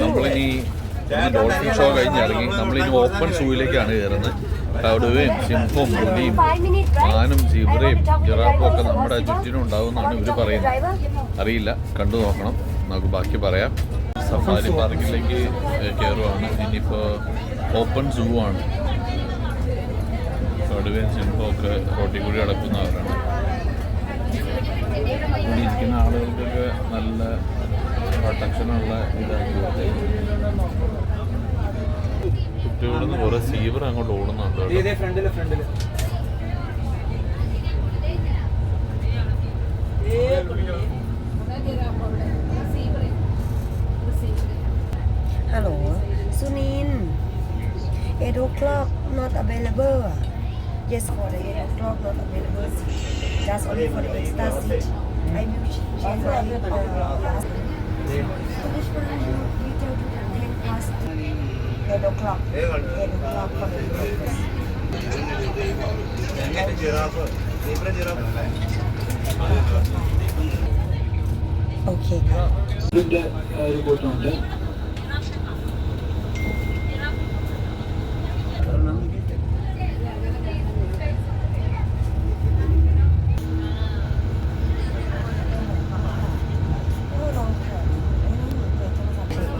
നമ്മളിനി dolphin show കഴിഞ്ഞിറങ്ങി നമ്മളിനി open സൂയിലേക്കാണ് കയറുന്നത്. കടുവയും സിംഹവും പുലിയും മാനും സീബ്രയും ജിറാഫും ഒക്കെ നമ്മുടെ ചുറ്റിനും ഉണ്ടാവുമെന്നാണ് ഇവർ പറയുന്നത്. അറിയില്ല, കണ്ടു നോക്കണം. നമുക്ക് ബാക്കി പറയാം. സഫാരി പാർക്കിലേക്ക് കയറുവാണ്. ഇനിയിപ്പോൾ ഓപ്പൺ സൂ ആണ്. കടുവയും സിംഹവും ഒക്കെ റോട്ടിൽ കൂടി നടക്കുന്നവരാണ്. ഇവിടെ ഇരിക്കുന്ന ആളുകൾക്കൊക്കെ നല്ല പ്രൊട്ടക്ഷനുള്ള ഇതാക്കി കുട്ടികളിൽ നിന്ന് കുറെ സീബ്ര അങ്ങോട്ട് ഓടുന്നുണ്ട്. Hello, Sunin. 8 o'clock not available. Yes, for the 8 o'clock not available. Just only for the extra seat. I will change my last. Which one you tell to the 10 past 8 o'clock. 8 o'clock for the breakfast. Okay.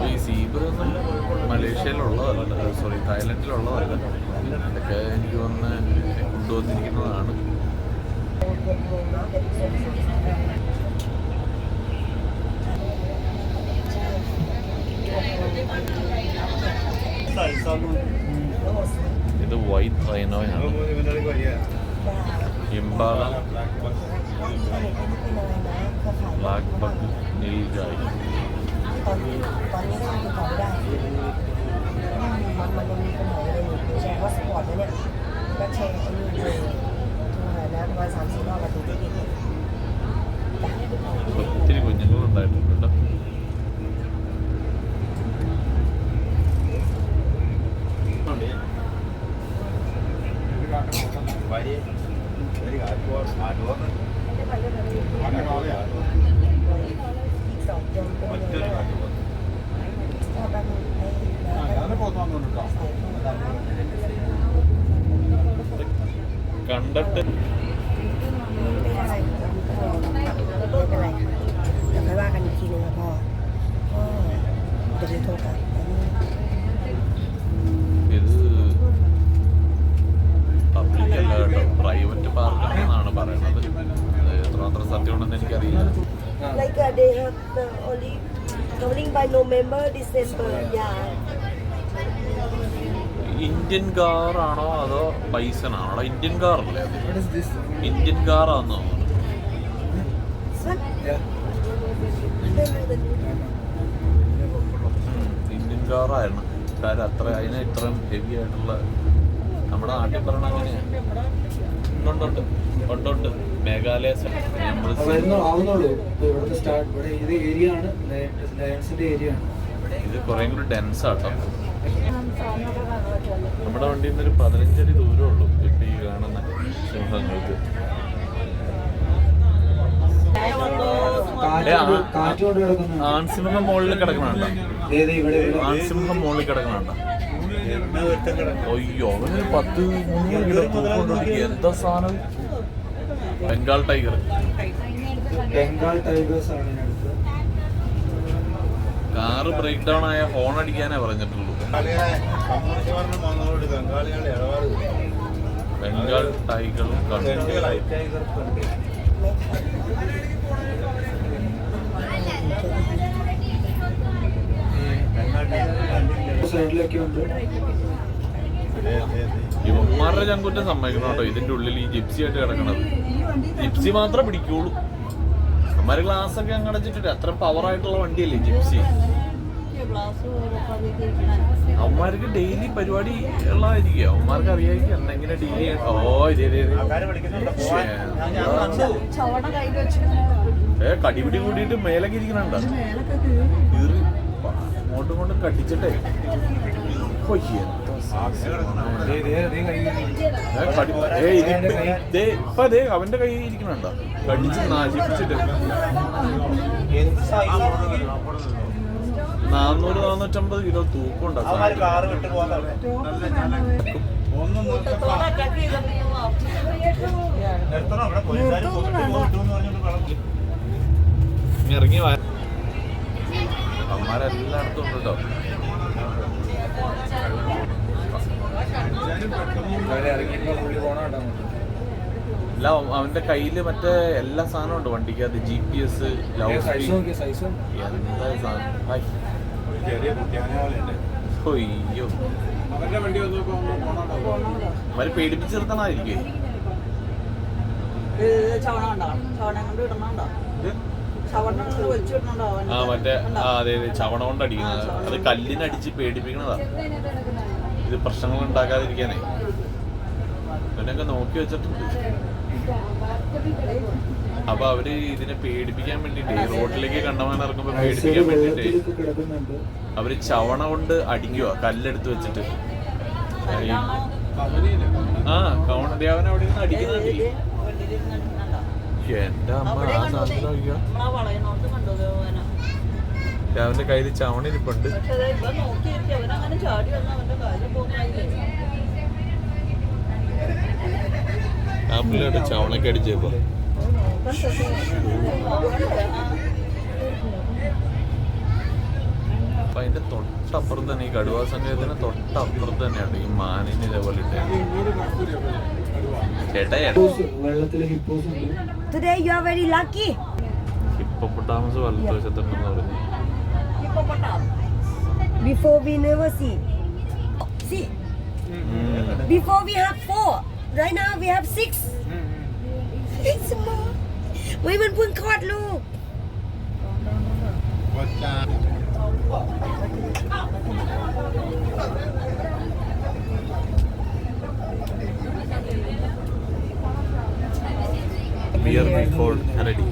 ഈ സീബ്രൊന്നും മലേഷ്യയിലുള്ളതല്ല, sorry തായ്ലൻഡിലുള്ളതല്ല. ഇതൊക്കെ എനിക്ക് തോന്നുന്നു കൊണ്ടുവന്നിരിക്കുന്നതാണ്. ഇത് white റൈനോയാണ്. ഇംബാല, black buck, നീൽഗായ്.ตอนนี้ก็ติดต่อไม่ได้มันยังมีปัญหาอะไรอยู่แชร์ว่าสปอร์ตเนี่ยก็แชร์ไอ้นี่เลยนะประมาณ 3-4 รอบมาถึงที่นี่ ഒത്തിരി കുഞ്ഞുങ്ങളുണ്ടായിട്ടുണ്ട്. കണ്ടിട്ട്ไม่ว่ากันอีกทีนึงนะพ่อจะได้โทษกัน ഇത് public അല്ല കേട്ടോ, private പാർക്കാണെന്നാണ് പറയുന്നത്. എത്രമാത്ര സത്യമുണ്ടെന്ന് എനിക്കറിയില്ല. Like they have the only traveling by November, December, yeah. Indian കാറാണോ അതോ ബൈസണാണോ? ഇന്ത്യൻ കാറല്ലേ അത്? ഇന്ത്യൻ കാറാണെന്ന് തോന്നുന്നു. ഇന്ത്യൻ കാറായിരുന്നു. കാര്യം അത്ര അതിനെ ഇത്രയും ഹെവി ആയിട്ടുള്ള നമ്മുടെ നാട്ടിൽ പറഞ്ഞ അങ്ങനെയാണ്. ഉണ്ട് മേഘാലയ ഇത് കുറേ കൂടി ഡെൻസ് ആട്ടോ. നമ്മുടെ വണ്ടിയിൽ നിന്നൊരു 15 അടി ദൂരമേ ഉള്ളൂ ഇപ്പം ഈ കാണുന്ന സിംഹങ്ങൾക്ക്. ആൺസിംഹം മുകളിൽ കിടക്കണുണ്ടോ? ആൺസിംഹം മുകളിൽ കിടക്കണുണ്ടോ? അയ്യോ, അവനൊരു 10-300 കിലോ തൂക്കൊണ്ടിരിക്കുക. എന്താ സാധനം? Bengal tiger. Car break down ആയ ഹോൺ അടിക്കാനേ പറഞ്ഞിട്ടുള്ളൂ. ബംഗാൾ ടൈഗറും ഇവന്മാരുടെ ചങ്കുറ്റം സമ്മതിക്കണം കേട്ടോ. ഇതിന്റെ ഉള്ളിൽ ഈ ജിപ്സി ആയിട്ട് കിടക്കണത്. ജിപ്സി മാത്രമേ പിടിക്കുള്ളൂ. അവന്മാര് ഗ്ലാസ് ഒക്കെ അങ്ങടച്ചിട്ടിട്ട് അത്ര പവറായിട്ടുള്ള വണ്ടിയല്ലേ ജിപ്സി. അവന്മാർക്ക് ഡെയിലി പരിപാടി ഉള്ളതായിരിക്കും. അവന്മാർക്ക് അറിയായിരിക്കും എന്തെങ്കിലും ഡീൽ ചെയ്യാൻ. കടിപിടി കൂടിയിട്ട് മേലൊക്കെ ഇരിക്കണുണ്ടോ? കീറി അങ്ങോട്ടും ഇങ്ങോട്ടും കടിച്ചിട്ടേ അവന്റെ കൈ ഇരിക്കണുണ്ടോ? കടിച്ച് നാശിപ്പിച്ചിട്ട് 400-450 കിലോ തൂക്കം ഉണ്ടാവും. ഇറങ്ങി അവന്മാരെല്ലായിടത്തും ഉണ്ട് കേട്ടോ. അല്ല അവന്റെ കയ്യില് മറ്റേ എല്ലാ സാധനവും ഉണ്ട് വണ്ടിക്കകത്ത്. GPS, ലൗഡ് സ്പീക്കർ, എന്താ സാധനം. അയ്യോ അവര് പേടിപ്പിച്ച് നിർത്തണായിരിക്കേ. ആ മറ്റേ അതെ ചവണ കൊണ്ട് അടിക്കുന്നത്. അത് കല്ലിനടിച്ച് പേടിപ്പിക്കണതാ, ഇത് പ്രശ്നങ്ങൾ ഉണ്ടാക്കാതിരിക്കാനേ. അവനൊക്കെ നോക്കി വെച്ചിട്ടുണ്ട്. അപ്പൊ അവര് ഇതിനെ പേടിപ്പിക്കാൻ വേണ്ടിട്ടേ, റോഡിലേക്ക് കണ്ടമാനം ഇറങ്ങുമ്പോ പേടിപ്പിക്കാൻ വേണ്ടിട്ടേ അവര് ചവണ കൊണ്ട് അടിക്കുക, കല്ലെടുത്ത് വെച്ചിട്ട്. ആ കൗണദേവൻ അവിടെ നിന്ന് അടിക്കുന്നുണ്ട്. എന്റെ അമ്മ ആ സാധനം നോക്കിയോ, അവന്റെ കയ്യിൽ ചവണ ഇരിപ്പുണ്ട്. ആ പിള്ളേരുടെ ചവണക്ക് അടിച്ചേപ്പോ. അപ്പൊ അതിന്റെ തൊട്ടപ്പുറത്ത് തന്നെ, ഈ കടുവാ സംഘത്തിന് തൊട്ടപ്പുറത്ത് തന്നെയാണ് ഈ മാനിന് ഇതേപോലെ ഇട്ടേ. Today you are very lucky. Hippopotamus വലതുവശത്തുണ്ടെന്ന് പറഞ്ഞു. Before we never see. See. Before we have 4. Right now we have 6. It's more. เฮ้ยมันเพิ่งคลอดลูก Beer before ready.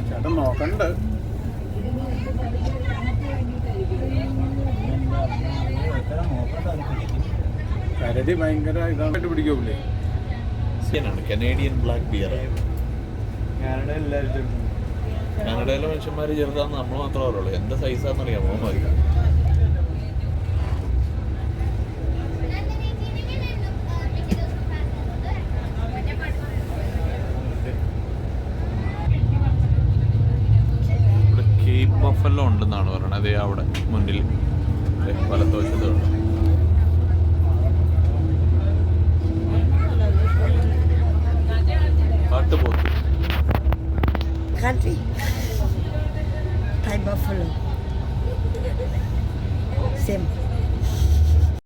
ചേട്ടൻ നോക്കണ്ട്. കരടി ഭയങ്കര ഇതായിട്ട് പിടിക്കൂലേ. Canadian black beer. കാനഡയിലെ മനുഷ്യന്മാര് ചെറുതാന്ന് നമ്മൾ മാത്രമേ അറിയുള്ളൂ. എന്താ സൈസാന്നറിയാമോ? മതി ഇവിടെ കേപ്പ് ബഫല്ലോ ഉണ്ടെന്നാണ് പറയണത്. അതേ അവിടെ മുന്നിൽ വലത്തുവശത്തുണ്ട്. കാട്ടുപോത്ത്. Country. Thai buffalo. Same.